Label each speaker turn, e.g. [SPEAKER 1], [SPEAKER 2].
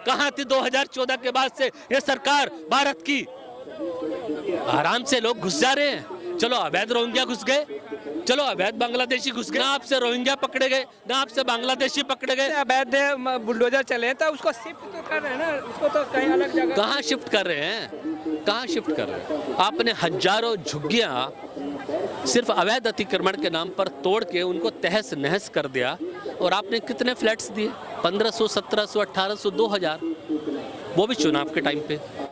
[SPEAKER 1] कहाँ थी 2014 के बाद से ये सरकार भारत की? आराम से लोग घुस जा रहे हैं। चलो अवैध रोहिंग्या घुस गए, चलो अवैध बांग्लादेशी घुस गए, ना आपसे रोहिंग्या पकड़े गए ना आपसे बांग्लादेशी पकड़े गए।
[SPEAKER 2] अवैध बुलडोजर चले तो उसको शिफ्ट तो कर रहे हैं ना, उसको तो कहीं अलग जगह।
[SPEAKER 1] कहाँ शिफ्ट कर रहे हैं, कहाँ शिफ्ट कर रहे हैं? आपने हजारों झुग्गियां सिर्फ अवैध अतिक्रमण के नाम पर तोड़ के उनको तहस नहस कर दिया। और आपने कितने फ्लैट्स दिए? 1500, 1700, 1800, 2000, वो भी चुनाव के टाइम पे।